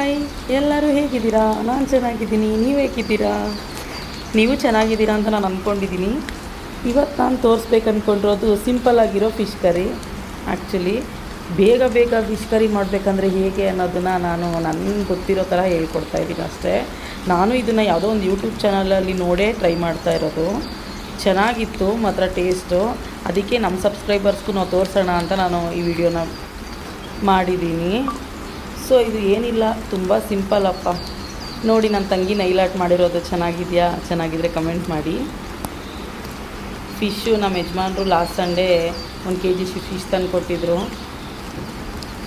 Hi, ಎಲ್ಲರೂ ಹೇಗಿದ್ದೀರಾ? ನಾನು ಚೆನ್ನಾಗಿದ್ದೀನಿ. ನೀವು ಹೇಗಿದ್ದೀರಾ? ನೀವು ಚೆನ್ನಾಗಿದ್ದೀರಾ ಅಂತ ನಾನು ಅಂದ್ಕೊಂಡಿದ್ದೀನಿ. ಇವತ್ತು ನಾನು ತೋರಿಸ್ಬೇಕು ಅಂದ್ಕೊಂಡಿರೋದು ಸಿಂಪಲ್ಲಾಗಿರೋ ಫಿಶ್ ಕರಿ. ಆ್ಯಕ್ಚುಲಿ ಬೇಗ ಬೇಗ ಫಿಶ್ ಕರಿ ಮಾಡಬೇಕಂದ್ರೆ ಹೇಗೆ ಅನ್ನೋದನ್ನು ನಾನು ನನಗೆ ಗೊತ್ತಿರೋ ಥರ ಹೇಳ್ಕೊಡ್ತಾಯಿದ್ದೀನಿ ಅಷ್ಟೇ. ನಾನು ಇದನ್ನು ಯಾವುದೋ ಒಂದು ಯೂಟ್ಯೂಬ್ ಚಾನಲಲ್ಲಿ ನೋಡೇ ಟ್ರೈ ಮಾಡ್ತಾ ಇರೋದು. ಚೆನ್ನಾಗಿತ್ತು ಮಾತ್ರ ಟೇಸ್ಟು. ಅದಕ್ಕೆ ನಮ್ಮ ಸಬ್ಸ್ಕ್ರೈಬರ್ಸ್ಗೂ ನಾವು ತೋರಿಸೋಣ ಅಂತ ನಾನು ಈ ವಿಡಿಯೋನ ಮಾಡಿದ್ದೀನಿ. ಸೊ ಇದು ಏನಿಲ್ಲ, ತುಂಬ ಸಿಂಪಲ್ಲಪ್ಪ. ನೋಡಿ, ನನ್ನ ತಂಗಿ ನೈಲ್ ಆರ್ಟ್ ಮಾಡಿರೋದು ಚೆನ್ನಾಗಿದೆಯಾ? ಚೆನ್ನಾಗಿದ್ದರೆ ಕಮೆಂಟ್ ಮಾಡಿ. ಫಿಶ್ಶು ನಮ್ಮ ಯಜಮಾನ್ರು ಲಾಸ್ಟ್ ಸಂಡೇ 1 kg ಫಿಶ್ ತಂದು ಕೊಟ್ಟಿದ್ರು.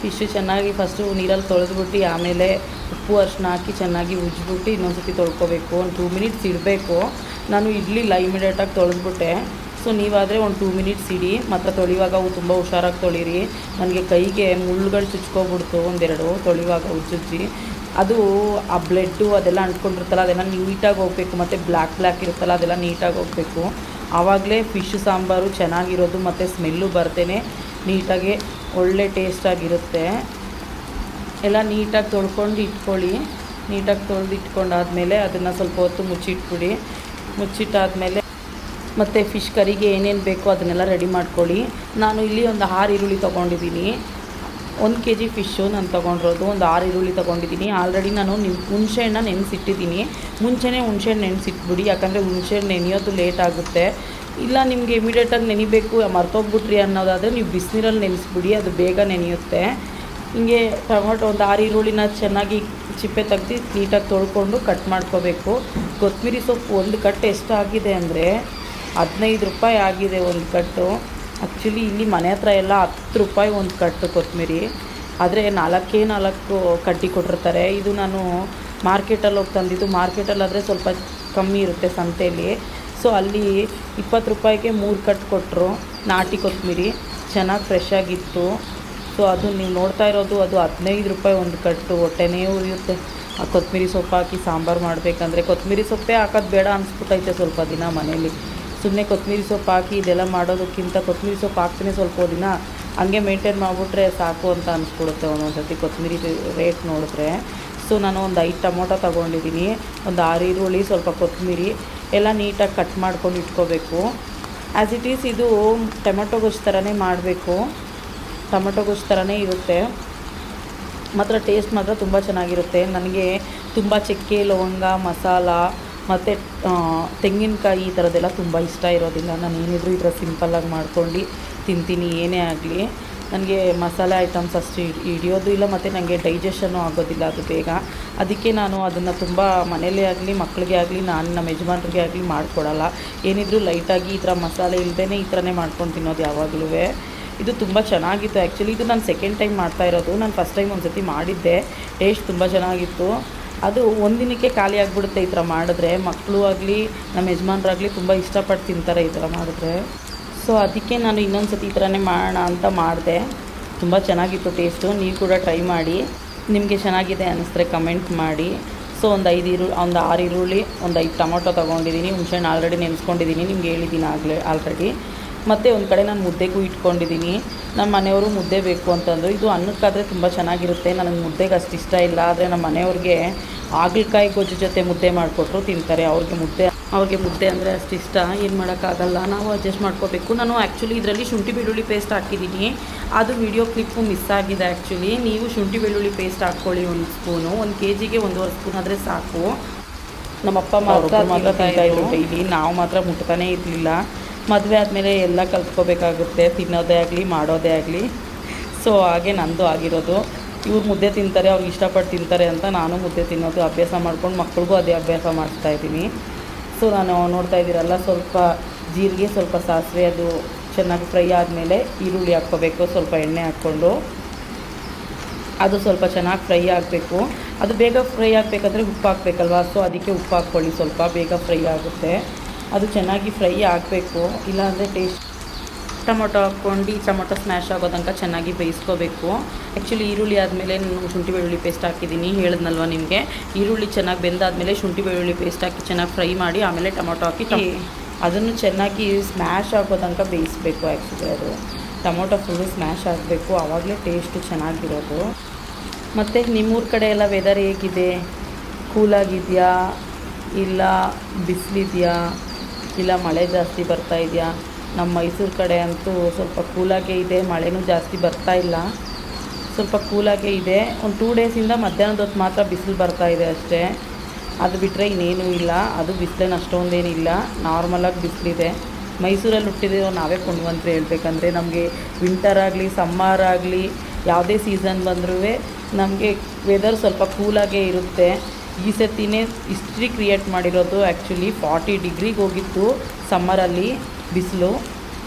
ಫಿಶ್ಶು ಚೆನ್ನಾಗಿ ಫಸ್ಟು ನೀರಲ್ಲಿ ತೊಳೆದ್ಬಿಟ್ಟು ಆಮೇಲೆ ಉಪ್ಪು ಅರಿಶಿನ ಹಾಕಿ ಚೆನ್ನಾಗಿ ಉಜ್ಜಿಬಿಟ್ಟು ಇನ್ನೊಂದು ಸರ್ತಿ ತೊಳ್ಕೊಬೇಕು. ಒಂದು 2 ಮಿನಿಟ್ಸ್ ಇಡಬೇಕು. ನಾನು ಇಡಲಿಲ್ಲ, ಇಮಿಡಿಯೇಟಾಗಿ ತೊಳೆದ್ಬಿಟ್ಟೆ. ಸೊ ನೀವಾದರೆ ಒಂದು 2 ಮಿನಿಟ್ಸ್ ಇಡಿ. ಮತ್ತು ತೊಳೆಯುವಾಗ ಅವು ತುಂಬ ಹುಷಾರಾಗಿ ತೊಳೀರಿ. ನನಗೆ ಕೈಗೆ ಮುಳ್ಳುಗಳು ಚುಚ್ಕೊಬಿಡ್ತು ಒಂದೆರಡು ತೊಳೆಯುವಾಗ ಉಜ್ಜಿ. ಅದು ಆ ಬ್ಲಡ್ಡು ಅದೆಲ್ಲ ಅಂಟ್ಕೊಂಡಿರುತ್ತಲ್ಲ, ಅದೆಲ್ಲ ನೀಟಾಗಿ ಹೋಗಬೇಕು. ಮತ್ತು ಬ್ಲ್ಯಾಕ್ ಇರುತ್ತಲ್ಲ, ಅದೆಲ್ಲ ನೀಟಾಗಿ ಹೋಗಬೇಕು. ಆವಾಗಲೇ ಫಿಶ್ ಸಾಂಬಾರು ಚೆನ್ನಾಗಿರೋದು ಮತ್ತು ಸ್ಮೆಲ್ಲು ಬರ್ತೇನೆ ನೀಟಾಗಿ ಒಳ್ಳೆ ಟೇಸ್ಟಾಗಿರುತ್ತೆ. ಎಲ್ಲ ನೀಟಾಗಿ ತೊಳ್ಕೊಂಡು ಇಟ್ಕೊಳ್ಳಿ. ನೀಟಾಗಿ ತೊಳೆದು ಇಟ್ಕೊಂಡಾದಮೇಲೆ ಅದನ್ನು ಸ್ವಲ್ಪ ಹೊತ್ತು ಮುಚ್ಚಿಟ್ಬಿಡಿ. ಮುಚ್ಚಿಟ್ಟಾದಮೇಲೆ ಮತ್ತು ಫಿಶ್ ಕರಿಗೆ ಏನೇನು ಬೇಕೋ ಅದನ್ನೆಲ್ಲ ರೆಡಿ ಮಾಡ್ಕೊಳ್ಳಿ. ನಾನು ಇಲ್ಲಿ ಒಂದು 6 ಈರುಳ್ಳಿ ತೊಗೊಂಡಿದ್ದೀನಿ. 1 kg ಫಿಶ್ಶು ನಾನು ತೊಗೊಂಡಿರೋದು. ಒಂದು 6 ಈರುಳ್ಳಿ ತೊಗೊಂಡಿದ್ದೀನಿ. ಆಲ್ರೆಡಿ ನಾನು ಹುಣಸೆಹಣ್ಣ ನೆನೆಸಿಟ್ಟಿದ್ದೀನಿ. ಮುಂಚೆನೇ ಹುಣಸೆಹಣ್ಣು ನೆನೆಸಿಟ್ಬಿಡಿ, ಯಾಕಂದರೆ ಹುಣಸೆಹಣ್ಣು ನೆನೆಯೋದು ಲೇಟ್ ಆಗುತ್ತೆ. ಇಲ್ಲ ನಿಮಗೆ ಇಮಿಡಿಯೇಟಾಗಿ ನೆನಿಬೇಕು, ಮರ್ತೋಗ್ಬಿಟ್ರಿ ಅನ್ನೋದಾದರೆ ನೀವು ಬಿಸಿನೀರಲ್ಲಿ ನೆನೆಸ್ಬಿಡಿ, ಅದು ಬೇಗ ನೆನೆಯುತ್ತೆ. ಹಿಂಗೆ ಟೊಮೊಟೊ ಒಂದು 6 ಈರುಳ್ಳಿನ ಚೆನ್ನಾಗಿ ಚಿಪ್ಪೆ ತೆಗ್ದು ನೀಟಾಗಿ ತೊಳ್ಕೊಂಡು ಕಟ್ ಮಾಡ್ಕೋಬೇಕು. ಕೊತ್ತಂಬರಿ ಸೊಪ್ಪು ಒಂದು ಕಟ್ಟು ಎಷ್ಟಾಗಿದೆ ಅಂದರೆ 15 ರೂಪಾಯಿ ಆಗಿದೆ ಒಂದು ಕಟ್ಟು. ಆ್ಯಕ್ಚುಲಿ ಇಲ್ಲಿ ಮನೆ ಹತ್ರ ಎಲ್ಲ 10 ರೂಪಾಯಿ ಒಂದು ಕಟ್ಟು ಕೊತ್ತಂಬರಿ. ಆದರೆ 4 ಕಡ್ಡಿ ಕೊಟ್ಟಿರ್ತಾರೆ. ಇದು ನಾನು ಮಾರ್ಕೆಟಲ್ಲಿ ಹೋಗಿ ತಂದಿದ್ದು. ಮಾರ್ಕೆಟಲ್ಲಾದರೆ ಸ್ವಲ್ಪ ಕಮ್ಮಿ ಇರುತ್ತೆ ಸಂತೆಯಲ್ಲಿ. ಸೊ ಅಲ್ಲಿ 20 ರೂಪಾಯಿಗೆ 3 ಕಟ್ಟು ಕೊಟ್ಟರು. ನಾಟಿ ಕೊತ್ತಂಬರಿ ಚೆನ್ನಾಗಿ ಫ್ರೆಶ್ ಆಗಿತ್ತು. ಸೊ ಅದು ನೀವು ನೋಡ್ತಾ ಇರೋದು ಅದು 15 ರೂಪಾಯಿ ಒಂದು ಕಟ್ಟು. ಹೊಟ್ಟೆನೇ ಉರಿಯುತ್ತೆ ಆ ಕೊತ್ತಂಬರಿ ಸೊಪ್ಪು ಹಾಕಿ ಸಾಂಬಾರು ಮಾಡಬೇಕಂದ್ರೆ. ಕೊತ್ತಂಬರಿ ಸೊಪ್ಪೇ ಹಾಕೋದು ಬೇಡ ಅನಿಸ್ಬಿಟ್ಟೈತೆ ಸ್ವಲ್ಪ ದಿನ ಮನೇಲಿ. ಸುಮ್ಮನೆ ಕೊತ್ತಂಬರಿ ಸೊಪ್ಪು ಹಾಕಿ ಇದೆಲ್ಲ ಮಾಡೋದಕ್ಕಿಂತ ಕೊತ್ತಂಬರಿ ಸೊಪ್ಪು ಹಾಕ್ತೀನಿ ಸ್ವಲ್ಪ ದಿನ ಹಂಗೆ ಮೇಂಟೈನ್ ಮಾಡಿಬಿಟ್ರೆ ಸಾಕು ಅಂತ ಅನಿಸ್ಬಿಡುತ್ತೆ ಒಂದೊಂದು ಸರ್ತಿ ಕೊತ್ತಂಬರಿ ರೇಟ್ ನೋಡಿದ್ರೆ. ಸೊ ನಾನು ಒಂದು 5 ಟೊಮೊಟೊ ತೊಗೊಂಡಿದ್ದೀನಿ. ಒಂದು 6 ಈರುಳ್ಳಿ, ಸ್ವಲ್ಪ ಕೊತ್ತಂಬರಿ ಎಲ್ಲ ನೀಟಾಗಿ ಕಟ್ ಮಾಡ್ಕೊಂಡು ಇಟ್ಕೋಬೇಕು. ಆ್ಯಸ್ ಇಟ್ ಈಸ್ ಇದು ಟೊಮೆಟೊ ಗೊಜ್ಜು ಥರನೇ ಮಾಡಬೇಕು. ಟೊಮೆಟೊ ಗೊಜ್ಜು ಥರನೇ ಇರುತ್ತೆ, ಮಾತ್ರ ಟೇಸ್ಟ್ ಮಾತ್ರ ತುಂಬ ಚೆನ್ನಾಗಿರುತ್ತೆ. ನನಗೆ ತುಂಬ ಚಕ್ಕೆ, ಲವಂಗ, ಮಸಾಲ ಮತ್ತು ತೆಂಗಿನಕಾಯಿ ಈ ಥರದ್ದೆಲ್ಲ ತುಂಬ ಇಷ್ಟ ಇರೋದಿಲ್ಲ. ನಾನು ಏನಿದ್ರು ಈ ಥರ ಸಿಂಪಲ್ಲಾಗಿ ಮಾಡ್ಕೊಂಡು ತಿಂತೀನಿ. ಏನೇ ಆಗಲಿ ನನಗೆ ಮಸಾಲೆ ಐಟಮ್ಸ್ ಅಷ್ಟು ಹಿಡಿಯೋದು ಇಲ್ಲ, ಮತ್ತು ನನಗೆ ಡೈಜೆಷನ್ನು ಆಗೋದಿಲ್ಲ ಅದು ಬೇಗ. ಅದಕ್ಕೆ ನಾನು ಅದನ್ನು ತುಂಬ ಮನೇಲೇ ಆಗಲಿ ಮಕ್ಕಳಿಗೆ ಆಗಲಿ ನಾನು ನಮ್ಮ ಯಜಮಾನ್ರಿಗೆ ಆಗಲಿ ಮಾಡಿಕೊಡಲ್ಲ. ಏನಿದ್ರು ಲೈಟಾಗಿ ಈ ಥರ ಮಸಾಲೆ ಇಲ್ಲದೇ ಈ ಥರನೇ ಮಾಡ್ಕೊಂಡು ತಿನ್ನೋದು ಯಾವಾಗಲೂ. ಇದು ತುಂಬ ಚೆನ್ನಾಗಿತ್ತು. ಆ್ಯಕ್ಚುಲಿ ಇದು ನಾನು ಸೆಕೆಂಡ್ ಟೈಮ್ ಮಾಡ್ತಾ ಇರೋದು. ನಾನು ಫಸ್ಟ್ ಟೈಮ್ ಒಂದು ಸರ್ತಿ ಮಾಡಿದ್ದೆ, ಟೇಸ್ಟ್ ತುಂಬ ಚೆನ್ನಾಗಿತ್ತು. ಅದು ಒಂದಿನಕ್ಕೆ ಖಾಲಿ ಆಗಿಬಿಡುತ್ತೆ ಈ ಥರ ಮಾಡಿದ್ರೆ. ಮಕ್ಕಳು ಆಗಲಿ ನಮ್ಮ ಯಜಮಾನ್ರಾಗಲಿ ತುಂಬ ಇಷ್ಟಪಟ್ಟು ತಿಂತಾರೆ ಈ ಥರ ಮಾಡಿದ್ರೆ. ಸೊ ಅದಕ್ಕೆ ನಾನು ಇನ್ನೊಂದು ಸರ್ತಿ ಈ ಥರನೇ ಮಾಡೋಣ ಅಂತ ಮಾಡಿದೆ. ತುಂಬ ಚೆನ್ನಾಗಿತ್ತು ಟೇಸ್ಟು. ನೀವು ಕೂಡ ಟ್ರೈ ಮಾಡಿ. ನಿಮಗೆ ಚೆನ್ನಾಗಿದೆ ಅನ್ನಿಸಿದ್ರೆ ಕಮೆಂಟ್ ಮಾಡಿ. ಸೊ ಒಂದು 6 ಈರುಳ್ಳಿ, ಒಂದು 5 ಟೊಮೊಟೊ ತೊಗೊಂಡಿದ್ದೀನಿ. ಹುಣಸೆಹಣ್ಣು ಆಲ್ರೆಡಿ ನೆನೆಸ್ಕೊಂಡಿದ್ದೀನಿ, ನಿಮ್ಗೆ ಹೇಳಿದ್ದೀನಿ ಆಲ್ರೆಡಿ. ಮತ್ತು ಒಂದು ಕಡೆ ನಾನು ಮುದ್ದೆಗೂ ಇಟ್ಕೊಂಡಿದ್ದೀನಿ. ನಮ್ಮ ಮನೆಯವರು ಮುದ್ದೆ ಬೇಕು ಅಂತಂದರು. ಇದು ಅನ್ನಕ್ಕಾದರೆ ತುಂಬ ಚೆನ್ನಾಗಿರುತ್ತೆ. ನನಗೆ ಮುದ್ದೆಗೆ ಅಷ್ಟು ಇಷ್ಟ ಇಲ್ಲ. ಆದರೆ ನಮ್ಮ ಮನೆಯವ್ರಿಗೆ ಹಾಗಲಕಾಯಿ ಗೊಜ್ಜು ಜೊತೆ ಮುದ್ದೆ ಮಾಡಿಕೊಟ್ರು ತಿಂತಾರೆ. ಅವ್ರಿಗೆ ಮುದ್ದೆ ಅಂದರೆ ಅಷ್ಟು ಇಷ್ಟ. ಏನು ಮಾಡೋಕ್ಕಾಗಲ್ಲ, ನಾವು ಅಡ್ಜಸ್ಟ್ ಮಾಡ್ಕೋಬೇಕು. ನಾನು ಆ್ಯಕ್ಚುಲಿ ಇದರಲ್ಲಿ ಶುಂಠಿ ಬೆಳ್ಳುಳ್ಳಿ ಪೇಸ್ಟ್ ಹಾಕಿದ್ದೀನಿ. ಅದು ವಿಡಿಯೋ ಕ್ಲಿಪ್ಪು ಮಿಸ್ ಆಗಿದೆ ಆ್ಯಕ್ಚುಲಿ. ನೀವು ಶುಂಠಿ ಬೆಳ್ಳುಳ್ಳಿ ಪೇಸ್ಟ್ ಹಾಕ್ಕೊಳ್ಳಿ 1 ಸ್ಪೂನು. 1 kgಗೆ 1.5 ಸ್ಪೂನ್ ಆದರೆ ಸಾಕು. ನಮ್ಮಪ್ಪ ಮಾತ್ರ ತಿಂತಾಯಿದ್ರು ಡೈಲಿ, ನಾವು ಮಾತ್ರ ಮುಟ್ತಾನೇ ಇರಲಿಲ್ಲ. ಮದುವೆ ಆದಮೇಲೆ ಎಲ್ಲ ಕಲ್ತ್ಕೋಬೇಕಾಗುತ್ತೆ, ತಿನ್ನೋದೇ ಆಗಲಿ ಮಾಡೋದೇ ಆಗಲಿ. ಸೊ ಹಾಗೆ ನಂದು ಆಗಿರೋದು. ಇವ್ರು ಮುದ್ದೆ ತಿಂತಾರೆ, ಅವ್ರಿಗೆ ಇಷ್ಟಪಟ್ಟು ತಿಂತಾರೆ ಅಂತ ನಾನು ಮುದ್ದೆ ತಿನ್ನೋದು ಅಭ್ಯಾಸ ಮಾಡ್ಕೊಂಡು ಮಕ್ಳಿಗೂ ಅದೇ ಅಭ್ಯಾಸ ಮಾಡ್ತಾಯಿದ್ದೀನಿ. ಸೊ ನಾನು ನೋಡ್ತಾ ಇದ್ದೀರಲ್ಲ, ಸ್ವಲ್ಪ ಜೀರಿಗೆ, ಸ್ವಲ್ಪ ಸಾಸಿವೆ, ಅದು ಚೆನ್ನಾಗಿ ಫ್ರೈ ಆದಮೇಲೆ ಈರುಳ್ಳಿ ಹಾಕ್ಕೋಬೇಕು. ಸ್ವಲ್ಪ ಎಣ್ಣೆ ಹಾಕ್ಕೊಂಡು ಅದು ಸ್ವಲ್ಪ ಚೆನ್ನಾಗಿ ಫ್ರೈ ಆಗಬೇಕು. ಅದು ಬೇಗ ಫ್ರೈ ಆಗಬೇಕಂದ್ರೆ ಉಪ್ಪು ಹಾಕಬೇಕಲ್ವ. ಸೊ ಅದಕ್ಕೆ ಉಪ್ಪು ಹಾಕ್ಕೊಳ್ಳಿ, ಸ್ವಲ್ಪ ಬೇಗ ಫ್ರೈ ಆಗುತ್ತೆ. ಅದು ಚೆನ್ನಾಗಿ ಫ್ರೈ ಆಗಬೇಕು, ಇಲ್ಲಾಂದರೆ ಟೇಸ್ಟ್. ಟೊಮೊಟೊ ಹಾಕ್ಕೊಂಡು ಟೊಮೊಟೊ ಸ್ಮ್ಯಾಶ್ ಆಗೋ ತನಕ ಚೆನ್ನಾಗಿ ಬೇಯಿಸ್ಕೋಬೇಕು. ಆ್ಯಕ್ಚುಲಿ ಈರುಳ್ಳಿ ಆದಮೇಲೆ ನಾನು ಶುಂಠಿ ಬೆಳ್ಳುಳ್ಳಿ ಪೇಸ್ಟ್ ಹಾಕಿದ್ದೀನಿ, ಹೇಳಿದ್ನಲ್ವ ನಿಮಗೆ. ಈರುಳ್ಳಿ ಚೆನ್ನಾಗಿ ಬೆಂದಾದಮೇಲೆ ಶುಂಠಿ ಬೆಳ್ಳುಳ್ಳಿ ಪೇಸ್ಟ್ ಹಾಕಿ ಚೆನ್ನಾಗಿ ಫ್ರೈ ಮಾಡಿ ಆಮೇಲೆ ಟೊಮೊಟೊ ಹಾಕಿ ಅದನ್ನು ಚೆನ್ನಾಗಿ ಸ್ಮ್ಯಾಶ್ ಆಗೋ ತನಕ ಬೇಯಿಸಬೇಕು. ಆ್ಯಕ್ಚುಲಿ ಅದು ಟೊಮೊಟೊ ಫುಲ್ಲು ಸ್ಮ್ಯಾಶ್ ಆಗಬೇಕು, ಆವಾಗಲೇ ಟೇಸ್ಟು ಚೆನ್ನಾಗಿರೋದು. ಮತ್ತು ನಿಮ್ಮೂರ ಕಡೆ ಎಲ್ಲ ವೆದರ್ ಹೇಗಿದೆ? ಕೂಲಾಗಿದೆಯಾ, ಇಲ್ಲ ಬಿಸಿಲಿದೆಯಾ, ಇಲ್ಲ ಮಳೆ ಜಾಸ್ತಿ ಬರ್ತಾ ಇದೆಯಾ? ನಮ್ಮ ಮೈಸೂರು ಕಡೆ ಅಂತೂ ಸ್ವಲ್ಪ ಕೂಲಾಗೇ ಇದೆ, ಮಳೆನೂ ಜಾಸ್ತಿ ಬರ್ತಾ ಇಲ್ಲ, ಸ್ವಲ್ಪ ಕೂಲಾಗೇ ಇದೆ. ಒಂದು 2 ಡೇಸಿಂದ ಮಧ್ಯಾಹ್ನದ ಹೊತ್ತು ಮಾತ್ರ ಬಿಸಿಲು ಬರ್ತಾ ಇದೆ ಅಷ್ಟೇ. ಅದು ಬಿಟ್ಟರೆ ಇನ್ನೇನೂ ಇಲ್ಲ. ಅದು ಬಿಸಿಲೇನು ಅಷ್ಟೊಂದೇನಿಲ್ಲ, ನಾರ್ಮಲಾಗಿ ಬಿಸಿಲಿದೆ. ಮೈಸೂರಲ್ಲಿ ಹುಟ್ಟಿದಿರೋ ನಾವೇ ಪುಣ್ಯವಂತರು ಹೇಳ್ಬೇಕಂದ್ರೆ. ನಮಗೆ ವಿಂಟರ್ ಆಗಲಿ ಸಮ್ಮರ್ ಆಗಲಿ ಯಾವುದೇ ಸೀಸನ್ ಬಂದರೂ ನಮಗೆ ವೆದರ್ ಸ್ವಲ್ಪ ಕೂಲಾಗೇ ಇರುತ್ತೆ. ಈ ಸತಿನೇ ಹಿಸ್ಟ್ರಿ ಕ್ರಿಯೇಟ್ ಮಾಡಿರೋದು. ಆ್ಯಕ್ಚುಲಿ 40 ಡಿಗ್ರಿಗೆ ಹೋಗಿತ್ತು ಸಮ್ಮರಲ್ಲಿ ಬಿಸಿಲು.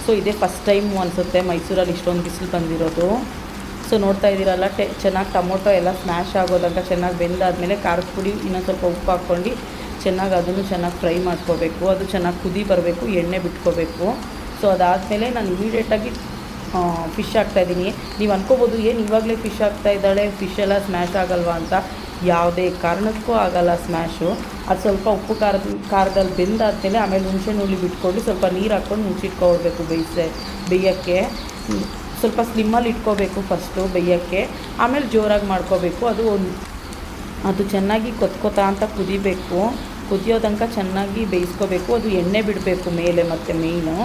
ಸೊ ಇದೇ ಫಸ್ಟ್ ಟೈಮು ಅನಿಸುತ್ತೆ ಮೈಸೂರಲ್ಲಿ ಇಷ್ಟೊಂದು ಬಿಸಿಲು ಬಂದಿರೋದು. ಸೊ ನೋಡ್ತಾ ಇದ್ದೀರಲ್ಲ, ಚೆನ್ನಾಗಿ ಟೊಮೊಟೊ ಎಲ್ಲ ಸ್ಮ್ಯಾಶ್ ಆಗೋದಂತ ಚೆನ್ನಾಗಿ ಬೆಂದಾದಮೇಲೆ ಖಾರದ ಪುಡಿ ಇನ್ನೊಂದು ಸ್ವಲ್ಪ ಉಪ್ಪು ಹಾಕ್ಕೊಂಡು ಚೆನ್ನಾಗಿ ಅದನ್ನು ಚೆನ್ನಾಗಿ ಫ್ರೈ ಮಾಡ್ಕೋಬೇಕು. ಅದು ಚೆನ್ನಾಗಿ ಕುದಿ ಬರಬೇಕು, ಎಣ್ಣೆ ಬಿಟ್ಕೋಬೇಕು. ಸೊ ಅದಾದಮೇಲೆ ನಾನು ಇಮಿಡಿಯೇಟಾಗಿ ಫಿಶ್ ಹಾಕ್ತಾಯಿದ್ದೀನಿ. ನೀವು ಅನ್ಕೋಬೋದು, ಏನು ಇವಾಗಲೇ ಫಿಶ್ ಹಾಕ್ತಾ ಇದ್ದಾಳೆ, ಫಿಶ್ ಎಲ್ಲ ಸ್ಮ್ಯಾಶ್ ಆಗಲ್ವಾ ಅಂತ. ಯಾವುದೇ ಕಾರಣಕ್ಕೂ ಆಗಲ್ಲ ಸ್ಮ್ಯಾಶು. ಅದು ಸ್ವಲ್ಪ ಉಪ್ಪು ಖಾರದಲ್ಲಿ ಬೆಂದಾದಮೇಲೆ ಆಮೇಲೆ ಹುಣಸೆ ಹುಳಿ ಬಿಟ್ಕೊಂಡು ಸ್ವಲ್ಪ ನೀರು ಹಾಕ್ಕೊಂಡು ಮುಚ್ಚಿಟ್ಕೊಳ್ಬೇಕು ಬೇಯೋಕ್ಕೆ. ಸ್ವಲ್ಪ ಸ್ಲಿಮ್ಮಲ್ಲಿ ಇಟ್ಕೋಬೇಕು ಫಸ್ಟು ಬೇಯೋಕ್ಕೆ, ಆಮೇಲೆ ಜೋರಾಗಿ ಮಾಡ್ಕೋಬೇಕು. ಅದು ಚೆನ್ನಾಗಿ ಕೊತ್ಕೋತಾ ಅಂತ ಕುದಿಬೇಕು. ಕುದಿಯೋ ತನಕ ಚೆನ್ನಾಗಿ ಬೇಯಿಸ್ಕೋಬೇಕು. ಅದು ಎಣ್ಣೆ ಬಿಡಬೇಕು ಮೇಲೆ. ಮತ್ತು ಮೇಯ್ನು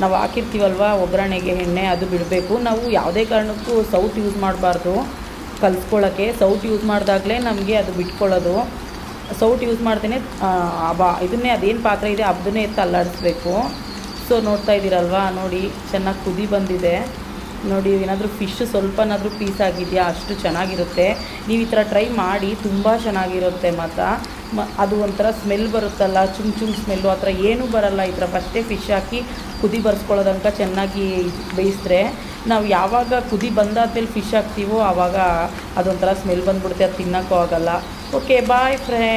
ನಾವು ಹಾಕಿರ್ತೀವಲ್ವ ಒಗ್ಗರಣೆಗೆ ಎಣ್ಣೆ, ಅದು ಬಿಡಬೇಕು. ನಾವು ಯಾವುದೇ ಕಾರಣಕ್ಕೂ ಸೌಟ್ ಯೂಸ್ ಮಾಡಬಾರ್ದು ಕಲಿಸ್ಕೊಳ್ಳೋಕ್ಕೆ. ಸೌಟ್ ಯೂಸ್ ಮಾಡಿದಾಗಲೇ ನಮಗೆ ಅದು ಬಿಟ್ಕೊಳ್ಳೋದು. ಸೌಟ್ ಯೂಸ್ ಮಾಡ್ದೇ ಇದನ್ನೇ ಅದೇನು ಪಾತ್ರೆ ಇದೆ ಅದನ್ನೇ ಎತ್ತು ಅಲ್ಲಾಡಿಸ್ಬೇಕು. ಸೊ ನೋಡ್ತಾ ಇದ್ದೀರಲ್ವ, ನೋಡಿ ಚೆನ್ನಾಗಿ ಕುದಿ ಬಂದಿದೆ. ನೋಡಿ, ಏನಾದರೂ ಫಿಶ್ ಸ್ವಲ್ಪನಾದರೂ ಪೀಸ್ ಆಗಿದೆಯಾ, ಅಷ್ಟು ಚೆನ್ನಾಗಿರುತ್ತೆ. ನೀವು ಈ ಥರ ಟ್ರೈ ಮಾಡಿ, ತುಂಬ ಚೆನ್ನಾಗಿರುತ್ತೆ. ಮತ್ತು ಅದು ಒಂಥರ ಸ್ಮೆಲ್ ಬರುತ್ತಲ್ಲ, ಚುಮ್ ಸ್ಮೆಲ್ಲು, ಆ ಥರ ಏನೂ ಬರಲ್ಲ. ಈ ಥರ ಫಸ್ಟೇ ಫಿಶ್ ಹಾಕಿ ಕುದಿ ಬರ್ಸ್ಕೊಳ್ಳೋದಂಕ ಚೆನ್ನಾಗಿ ಬೇಯಿಸಿದ್ರೆ, ನಾವು ಯಾವಾಗ ಕುದಿ ಬಂದಾದ್ಮೇಲೆ ಫಿಶ್ ಹಾಕ್ತೀವೋ ಆವಾಗ ಅದೊಂಥರ ಸ್ಮೆಲ್ ಬಂದುಬಿಡುತ್ತೆ, ಅದು ತಿನ್ನೋಕ್ಕೂ ಆಗೋಲ್ಲ. Okay, boy friend.